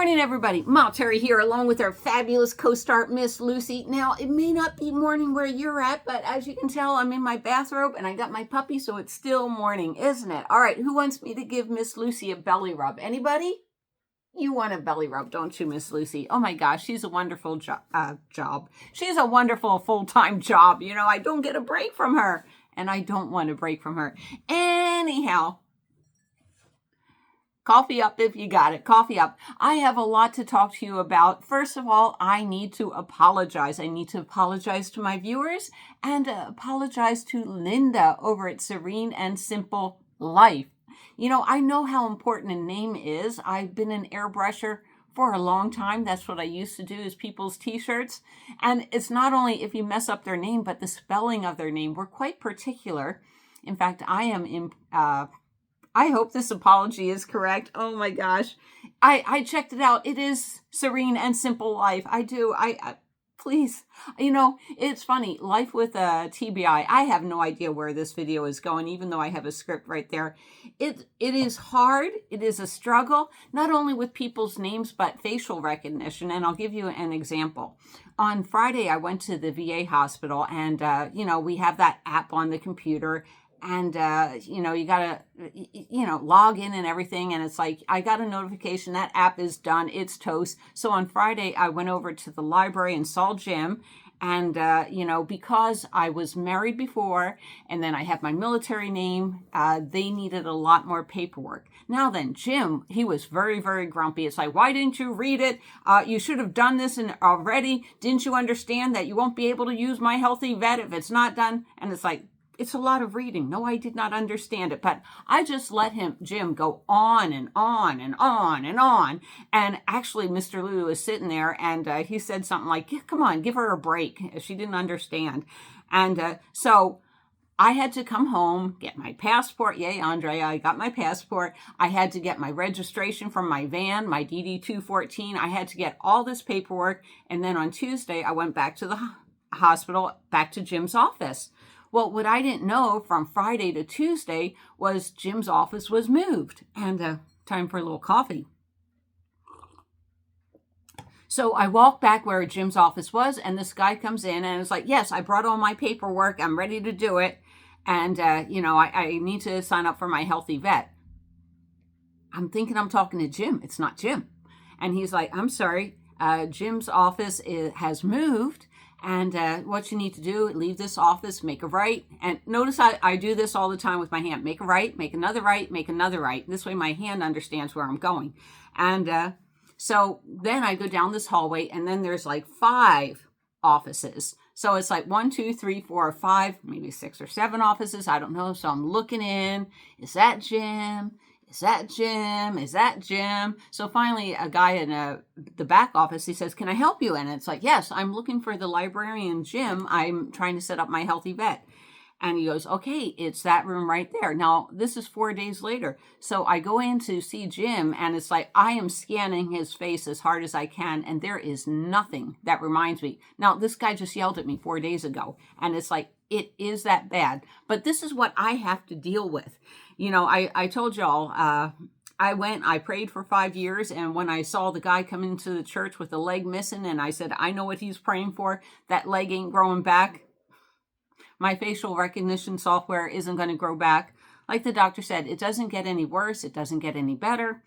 morning, everybody. Ma Terry here, along with our fabulous co-star, Miss Lucy. Now, it may not be morning where you're at, but as you can tell, I'm in my bathrobe and I got my puppy, so it's still morning, isn't it? All right, who wants me to give Miss Lucy a belly rub? Anybody? You want a belly rub, don't you, Miss Lucy? Oh my gosh, she's a wonderful job. She's a wonderful full-time job. You know, I don't get a break from her, and I don't want a break from her. Anyhow, coffee up if you got it. Coffee up. I have a lot to talk to you about. First of all, I need to apologize. I need to apologize to my viewers and apologize to Linda over at Serene and Simple Life. You know, I know how important a name is. I've been an airbrusher for a long time. That's what I used to do, is people's t-shirts. And it's not only if you mess up their name, but the spelling of their name. We're quite particular. In fact, I hope this apology is correct. Oh my gosh. I checked it out. It is Serene and Simple Life. I do. Please. You know, it's funny. Life with TBI. I have no idea where this video is going, even though I have a script right there. It is hard. It is a struggle, not only with people's names, but facial recognition. And I'll give you an example. On Friday, I went to the VA hospital and, you know, we have that app on the computer. And, you know, you got to, log in and everything. And it's like, I got a notification that app is done. It's toast. So on Friday, I went over to the library and saw Jim. And, because I was married before and then I have my military name, they needed a lot more paperwork. Now then, Jim, he was very, very grumpy. It's like, why didn't you read it? You should have done this already. Didn't you understand that you won't be able to use My Healthy Vet if it's not done? And it's like, it's a lot of reading. No, I did not understand it, but I just let Jim go on and on and on and on. And actually, Mr. Lulu was sitting there and he said something like, come on, give her a break. She didn't understand. And so I had to come home, get my passport. Yay, Andre, I got my passport. I had to get my registration from my van, my DD-214. I had to get all this paperwork. And then on Tuesday, I went back to the hospital, back to Jim's office. Well, what I didn't know from Friday to Tuesday was Jim's office was moved. And time for a little coffee. So I walked back where Jim's office was, and this guy comes in and it's like, yes, I brought all my paperwork. I'm ready to do it. And, I need to sign up for My Healthy Vet. I'm thinking I'm talking to Jim. It's not Jim. And he's like, I'm sorry, Jim's office has moved. And what you need to do, leave this office, make a right. And notice I do this all the time with my hand. Make a right, make another right, make another right. This way my hand understands where I'm going. And so then I go down this hallway, and then there's like 5 offices. So it's like 1, 2, 3, 4, 5, maybe 6 or 7 offices. I don't know. So I'm looking in. Is that Jim? Is that Jim? Is that Jim? So finally, a guy in the back office, he says, can I help you? And it's like, yes, I'm looking for the librarian, Jim. I'm trying to set up My Healthy Vet. And he goes, okay, it's that room right there. Now, this is 4 days later. So I go in to see Jim, and it's like I am scanning his face as hard as I can, and there is nothing that reminds me. Now, this guy just yelled at me 4 days ago, and it's like, it is that bad. But this is what I have to deal with. You know, I told y'all, I prayed for 5 years, and when I saw the guy come into the church with a leg missing, and I said, I know what he's praying for, that leg ain't growing back. My facial recognition software isn't going to grow back. Like the doctor said, it doesn't get any worse. It doesn't get any better.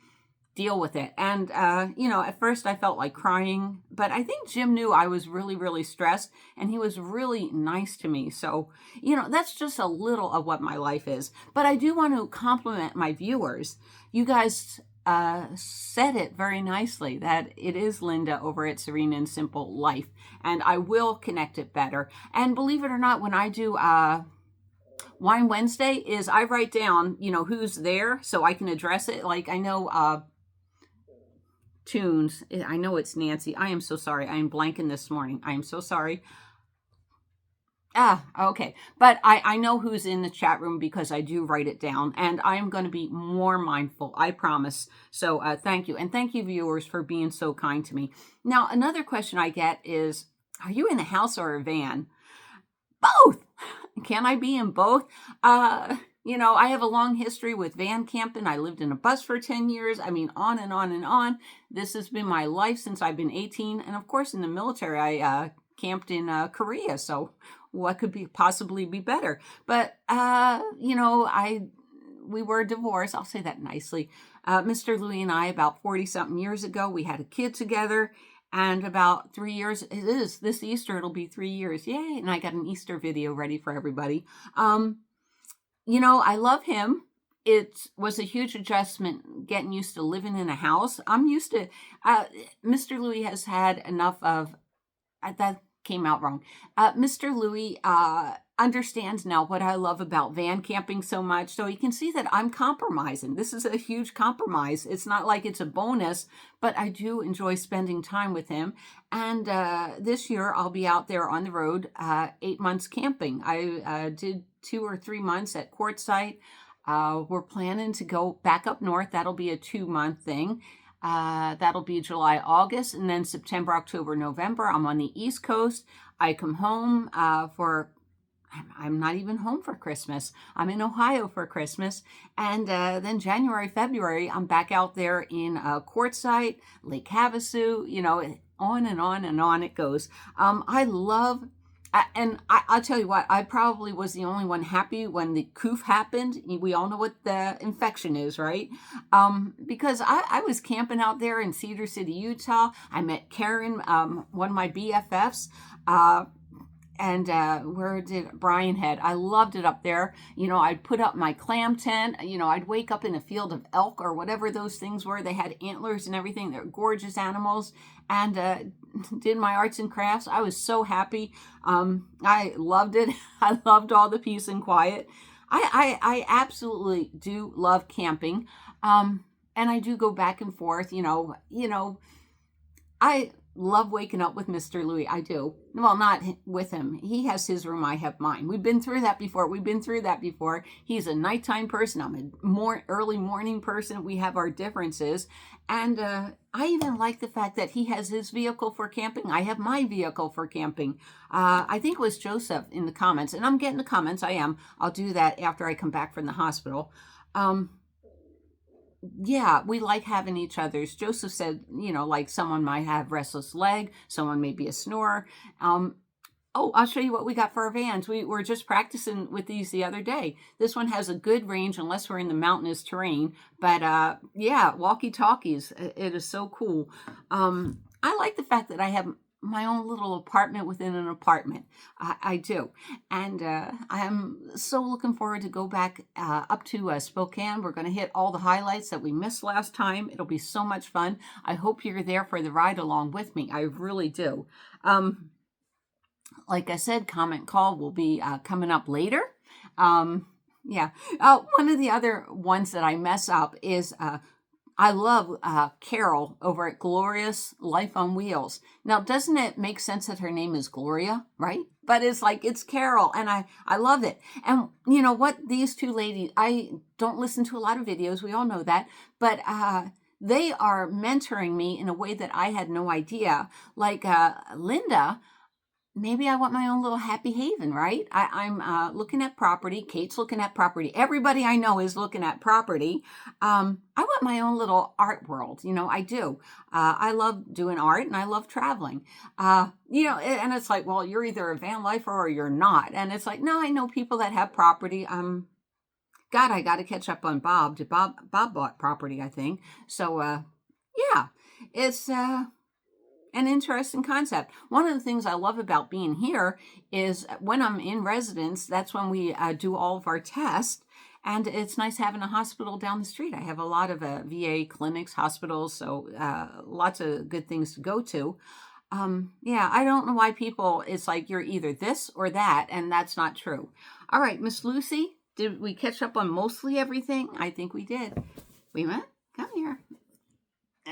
Deal with it. And, at first I felt like crying, but I think Jim knew I was really, really stressed, and he was really nice to me. So, that's just a little of what my life is. But I do want to compliment my viewers. You guys said it very nicely that it is Linda over at Serene and Simple Life, and I will connect it better. And believe it or not, when I do Wine Wednesday, I write down, who's there so I can address it. Like I know Tunes, I know it's Nancy. I am so sorry. I am blanking this morning. I am so sorry. Okay. But I know who's in the chat room because I do write it down, and I am going to be more mindful. I promise. So thank you. And thank you, viewers, for being so kind to me. Now, another question I get is, are you in a house or a van? Both. Can I be in both? You know, I have a long history with van camping. I lived in a bus for 10 years. I mean, on and on and on. This has been my life since I've been 18. And of course, in the military, I camped in Korea. So what could possibly be better? But, you know, we were divorced. I'll say that nicely. Mr. Louis and I, about 40 something years ago, we had a kid together. And about 3 years, it is this Easter, it'll be 3 years. Yay. And I got an Easter video ready for everybody. You know, I love him. It was a huge adjustment getting used to living in a house. I'm used to, Mr. Louis has had enough of, that came out wrong. Mr. Louis understands now what I love about van camping so much. So he can see that I'm compromising. This is a huge compromise. It's not like it's a bonus, but I do enjoy spending time with him. And this year I'll be out there on the road 8 months camping. I did 2 or 3 months at Quartzsite. We're planning to go back up north. That'll be a 2-month thing. That'll be July, August, and then September, October, November. I'm on the East Coast. I come home I'm not even home for Christmas. I'm in Ohio for Christmas. And then January, February, I'm back out there in Quartzsite, Lake Havasu, you know, on and on and on it goes. I love, and I'll tell you what, I probably was the only one happy when the coof happened. We all know what the infection is, right? Because I was camping out there in Cedar City, Utah. I met Karen, one of my BFFs. And where did Brian head? I loved it up there. You know, I'd put up my clam tent. You know, I'd wake up in a field of elk or whatever those things were. They had antlers and everything. They're gorgeous animals. And did my arts and crafts. I was so happy. I loved it. I loved all the peace and quiet. I absolutely do love camping. And I do go back and forth. You know, I love waking up with Mr. Louis. I do. Well, not with him. He has his room. I have mine. We've been through that before. He's a nighttime person. I'm a more early morning person. We have our differences. And I even like the fact that he has his vehicle for camping. I have my vehicle for camping. I think it was Joseph in the comments. And I'm getting the comments. I am. I'll do that after I come back from the hospital. Yeah, we like having each other's. Joseph said, you know, like someone might have restless leg, someone may be a snorer. Oh, I'll show you what we got for our vans. We were just practicing with these the other day. This one has a good range unless we're in the mountainous terrain. But yeah, walkie-talkies. It is so cool. I like the fact that I have my own little apartment within an apartment. I do. And I'm so looking forward to go back up to Spokane. We're going to hit all the highlights that we missed last time. It'll be so much fun. I hope you're there for the ride along with me. I really do. Like I said, comment call will be coming up later. Yeah. One of the other ones that I mess up is I love Carol over at Glorious Life on Wheels. Now, doesn't it make sense that her name is Gloria, right? But it's like, it's Carol, and I love it. And you know what? These two ladies, I don't listen to a lot of videos. We all know that. But they are mentoring me in a way that I had no idea. Like Linda, maybe I want my own little happy haven, right? I'm looking at property. Kate's looking at property. Everybody I know is looking at property. I want my own little art world. You know, I do. I love doing art and I love traveling. You know, and it's like, well, you're either a van lifer or you're not. And it's like, no, I know people that have property. God, I got to catch up on Bob. Bob bought property, I think. So, yeah, it's an interesting concept. One of the things I love about being here is when I'm in residence, that's when we do all of our tests. And it's nice having a hospital down the street. I have a lot of VA clinics, hospitals, so lots of good things to go to. Yeah, I don't know why people, it's like you're either this or that, and that's not true. All right, Miss Lucy, did we catch up on mostly everything? I think we did. Wait a minute, come here.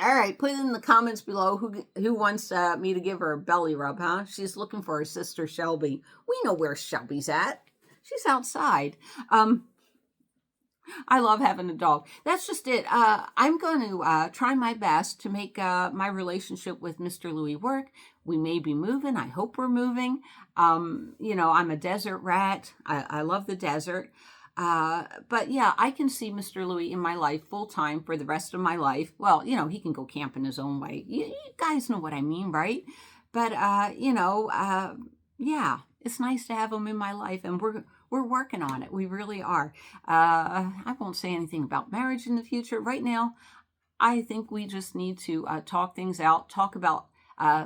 All right, put it in the comments below who wants me to give her a belly rub, huh? She's looking for her sister Shelby. We know where Shelby's at. She's outside. I love having a dog. That's just it. I'm going to try my best to make my relationship with Mr. Louis work. We may be moving. I hope we're moving. You know, I'm a desert rat. I love the desert. But yeah, I can see Mr. Louis in my life full time for the rest of my life. Well, he can go camping his own way. You guys know what I mean, right? But yeah, it's nice to have him in my life, and we're working on it. We really are. I won't say anything about marriage in the future right now. I think we just need to talk things out, talk about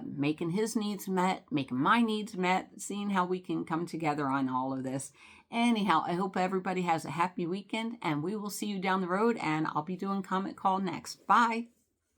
making his needs met, making my needs met, seeing how we can come together on all of this. Anyhow, I hope everybody has a happy weekend, and we will see you down the road, and I'll be doing Comment Call next. Bye.